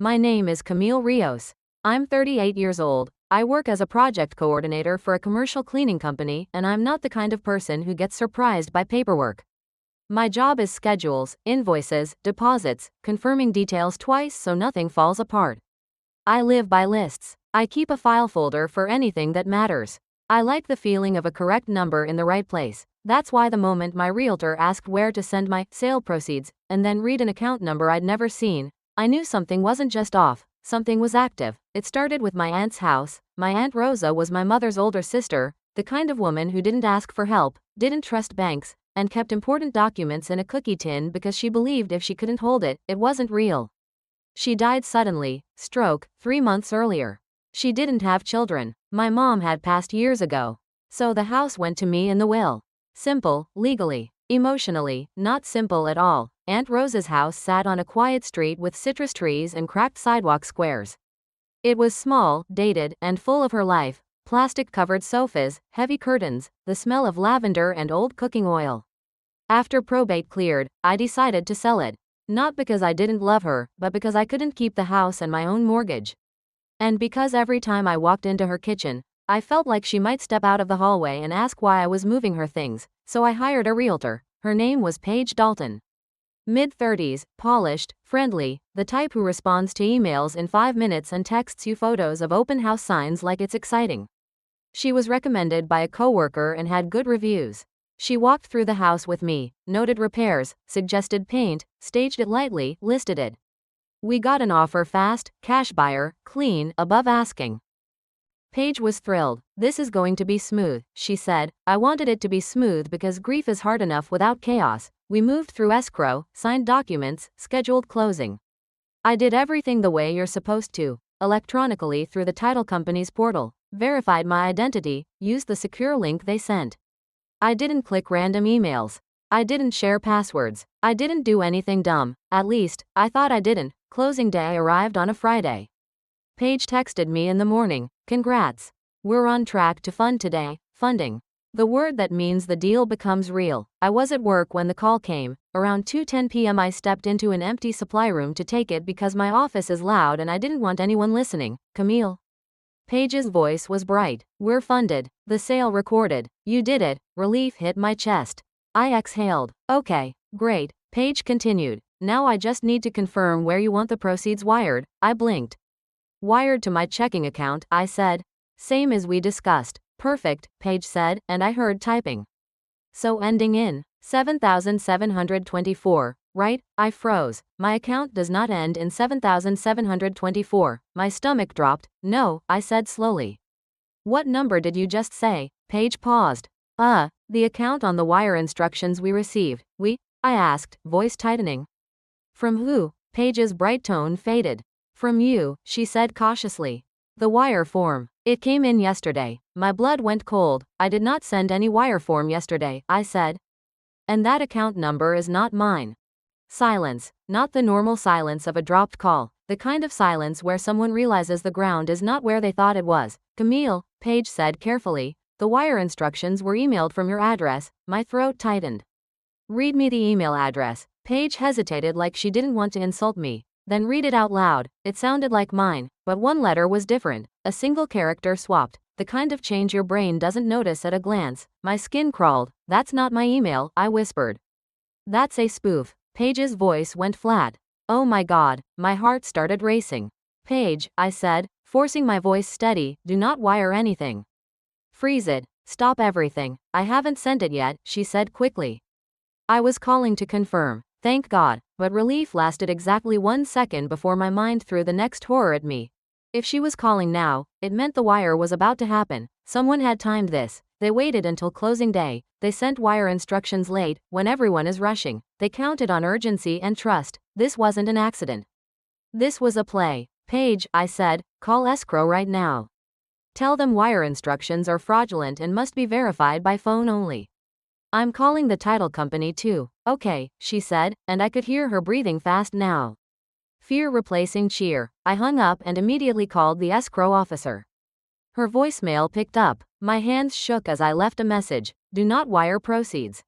My name is Camille Rios. I'm 38 years old. I work as a project coordinator for a commercial cleaning company, and I'm not the kind of person who gets surprised by paperwork. My job is schedules, invoices, deposits, confirming details twice so nothing falls apart. I live by lists. I keep a file folder for anything that matters. I like the feeling of a correct number in the right place. That's why the moment my realtor asked where to send my sale proceeds, and then read an account number I'd never seen, I knew something wasn't just off, something was active. It started with my aunt's house. My Aunt Rosa was my mother's older sister, the kind of woman who didn't ask for help, didn't trust banks, and kept important documents in a cookie tin because she believed if she couldn't hold it, it wasn't real. She died suddenly, stroke, 3 months earlier. She didn't have children. My mom had passed years ago. So the house went to me in the will. Simple, legally. Emotionally, not simple at all. Aunt Rosa's house sat on a quiet street with citrus trees and cracked sidewalk squares. It was small, dated, and full of her life. Plastic-covered sofas, heavy curtains, the smell of lavender and old cooking oil. After probate cleared, I decided to sell it. Not because I didn't love her, but because I couldn't keep the house and my own mortgage. And because every time I walked into her kitchen, I felt like she might step out of the hallway and ask why I was moving her things, so I hired a realtor. Her name was Paige Dalton. Mid-30s, polished, friendly, the type who responds to emails in 5 minutes and texts you photos of open house signs like it's exciting. She was recommended by a coworker and had good reviews. She walked through the house with me, noted repairs, suggested paint, staged it lightly, listed it. We got an offer fast, cash buyer, clean, above asking. Paige was thrilled. This is going to be smooth, she said. I wanted it to be smooth because grief is hard enough without chaos. We moved through escrow, signed documents, scheduled closing. I did everything the way you're supposed to, electronically through the title company's portal, verified my identity, used the secure link they sent. I didn't click random emails. I didn't share passwords. I didn't do anything dumb. At least, I thought I didn't. Closing day arrived on a Friday. Paige texted me in the morning. Congrats. We're on track to fund today. Funding. The word that means the deal becomes real. I was at work when the call came. Around 2:10 p.m. I stepped into an empty supply room to take it because my office is loud and I didn't want anyone listening. Camille. Paige's voice was bright. We're funded. The sale recorded. You did it. Relief hit my chest. I exhaled. Okay, great. Paige continued. Now I just need to confirm where you want the proceeds wired. I blinked. Wired to my checking account, I said. Same as we discussed. Perfect, Paige said, and I heard typing. So ending in 7,724, right? I froze. My account does not end in 7,724. My stomach dropped. No, I said slowly. What number did you just say? Paige paused. The account on the wire instructions we received. I asked, voice tightening. From who? Paige's bright tone faded. From you, she said cautiously. The wire form. It came in yesterday. My blood went cold. I did not send any wire form yesterday, I said. And that account number is not mine. Silence. Not the normal silence of a dropped call. The kind of silence where someone realizes the ground is not where they thought it was. Camille, Paige said carefully, the wire instructions were emailed from your address. My throat tightened. Read me the email address. Paige hesitated like she didn't want to insult me. Then read it out loud. It sounded like mine, but one letter was different. A single character swapped. The kind of change your brain doesn't notice at a glance. My skin crawled. That's not my email, I whispered. That's a spoof. Paige's voice went flat. Oh my God, my heart started racing. Paige, I said, forcing my voice steady, do not wire anything. Freeze it. Stop everything. I haven't sent it yet, she said quickly. I was calling to confirm. Thank God, but relief lasted exactly 1 second before my mind threw the next horror at me. If she was calling now, it meant the wire was about to happen. Someone had timed this. They waited until closing day. They sent wire instructions late, when everyone is rushing. They counted on urgency and trust. This wasn't an accident. This was a play. Paige, I said, call escrow right now. Tell them wire instructions are fraudulent and must be verified by phone only. I'm calling the title company too. Okay, she said, and I could hear her breathing fast now. Fear replacing cheer. I hung up and immediately called the escrow officer. Her voicemail picked up. My hands shook as I left a message. Do not wire proceeds.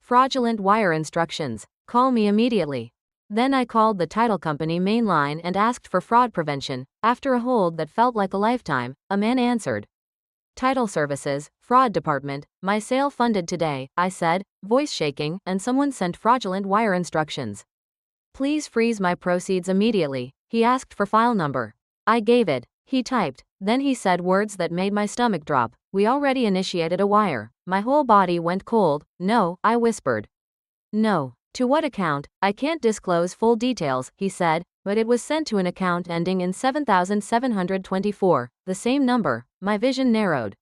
Fraudulent wire instructions. Call me immediately. Then I called the title company main line and asked for fraud prevention. After a hold that felt like a lifetime, a man answered. Title Services, Fraud Department, my sale funded today, I said, voice shaking, and someone sent fraudulent wire instructions. Please freeze my proceeds immediately. He asked for file number. I gave it. He typed. Then he said words that made my stomach drop. We already initiated a wire. My whole body went cold. No, I whispered. No. To what account? I can't disclose full details, he said, but it was sent to an account ending in 7724, the same number. My vision narrowed.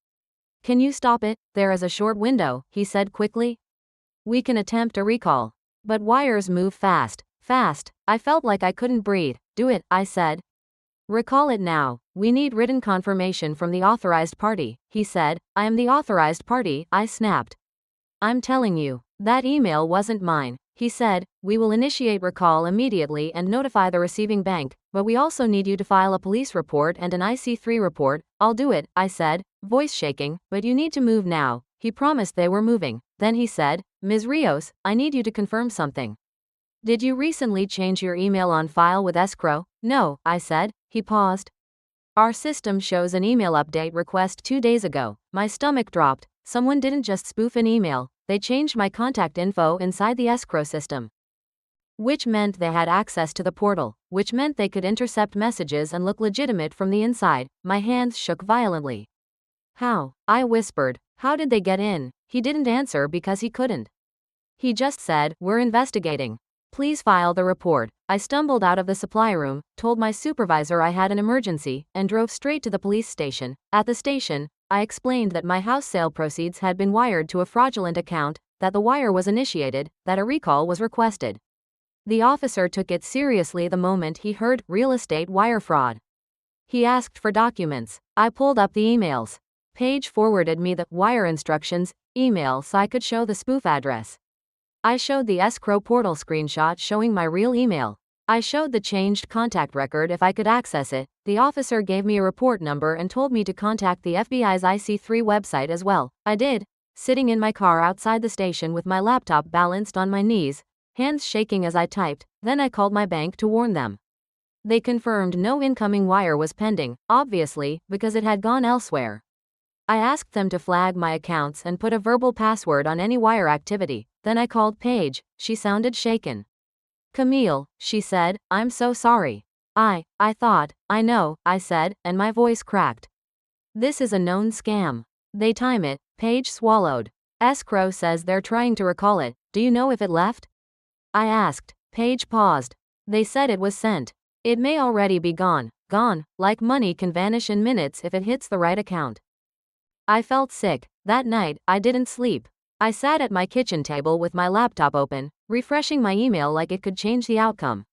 Can you stop it? There is a short window, he said quickly. We can attempt a recall. But wires move fast. Fast. I felt like I couldn't breathe. Do it, I said. Recall it now. We need written confirmation from the authorized party, he said. I am the authorized party, I snapped. I'm telling you, that email wasn't mine. He said, we will initiate recall immediately and notify the receiving bank, but we also need you to file a police report and an IC3 report. I'll do it, I said, voice shaking, but you need to move now. He promised they were moving. Then he said, Ms. Rios, I need you to confirm something. Did you recently change your email on file with escrow? No, I said. He paused. Our system shows an email update request 2 days ago. My stomach dropped. Someone didn't just spoof an email, they changed my contact info inside the escrow system. Which meant they had access to the portal, which meant they could intercept messages and look legitimate from the inside. My hands shook violently. How? I whispered. How did they get in? He didn't answer because he couldn't. He just said, we're investigating. Please file the report. I stumbled out of the supply room, told my supervisor I had an emergency, and drove straight to the police station. At the station, I explained that my house sale proceeds had been wired to a fraudulent account, that the wire was initiated, that a recall was requested. The officer took it seriously the moment he heard real estate wire fraud. He asked for documents. I pulled up the emails. Paige forwarded me the wire instructions email so I could show the spoof address. I showed the escrow portal screenshot showing my real email. I showed the changed contact record if I could access it. The officer gave me a report number and told me to contact the FBI's IC3 website as well. I did. Sitting in my car outside the station with my laptop balanced on my knees, hands shaking as I typed, then I called my bank to warn them. They confirmed no incoming wire was pending, obviously, because it had gone elsewhere. I asked them to flag my accounts and put a verbal password on any wire activity. Then I called Paige. She sounded shaken. Camille, she said, I'm so sorry. I thought, I know, I said, and my voice cracked. This is a known scam. They time it. Paige swallowed. Escrow says they're trying to recall it. Do you know if it left? I asked. Paige paused. They said it was sent. It may already be gone. Gone, like money can vanish in minutes if it hits the right account. I felt sick. That night, I didn't sleep. I sat at my kitchen table with my laptop open, refreshing my email like it could change the outcome.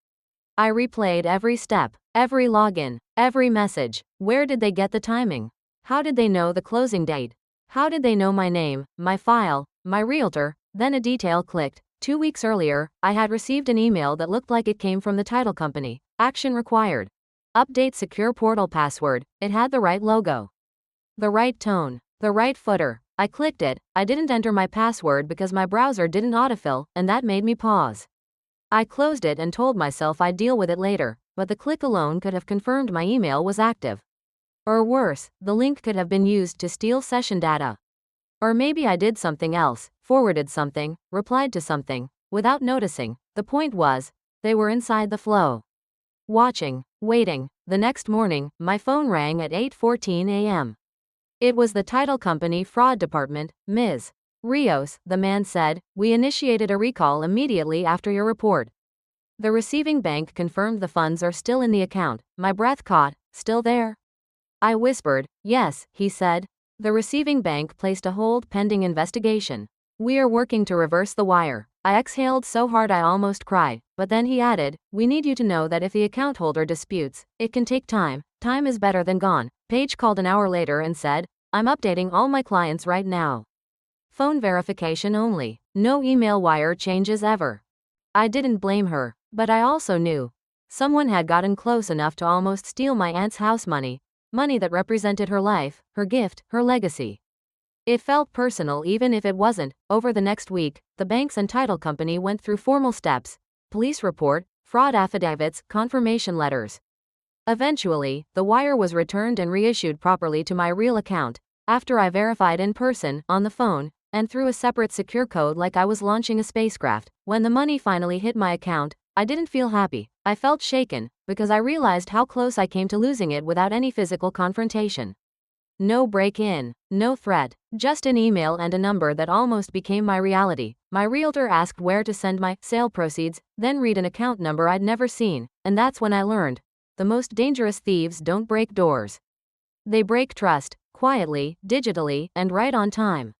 I replayed every step, every login, every message. Where did they get the timing? How did they know the closing date? How did they know my name, my file, my realtor? Then a detail clicked. 2 weeks earlier, I had received an email that looked like it came from the title company. Action required. Update secure portal password. It had the right logo. The right tone. The right footer. I clicked it. I didn't enter my password because my browser didn't autofill, and that made me pause. I closed it and told myself I'd deal with it later, but the click alone could have confirmed my email was active. Or worse, the link could have been used to steal session data. Or maybe I did something else, forwarded something, replied to something, without noticing. The point was, they were inside the flow. Watching, waiting. The next morning, my phone rang at 8:14 a.m. It was the title company fraud department. Ms. Rios, the man said, we initiated a recall immediately after your report. The receiving bank confirmed the funds are still in the account. My breath caught. Still there? I whispered. Yes, he said. The receiving bank placed a hold pending investigation. We are working to reverse the wire. I exhaled so hard I almost cried, but then he added, we need you to know that if the account holder disputes, it can take time. Time is better than gone. Paige called an hour later and said, I'm updating all my clients right now. Phone verification only. No email wire changes ever. I didn't blame her, but I also knew. Someone had gotten close enough to almost steal my aunt's house money. Money that represented her life, her gift, her legacy. It felt personal even if it wasn't. Over the next week, the banks and title company went through formal steps. Police report, fraud affidavits, confirmation letters. Eventually, the wire was returned and reissued properly to my real account, after I verified in person, on the phone, and through a separate secure code like I was launching a spacecraft. When the money finally hit my account, I didn't feel happy. I felt shaken, because I realized how close I came to losing it without any physical confrontation. No break-in, no threat, just an email and a number that almost became my reality. My realtor asked where to send my sale proceeds, then read an account number I'd never seen, and that's when I learned. The most dangerous thieves don't break doors. They break trust, quietly, digitally, and right on time.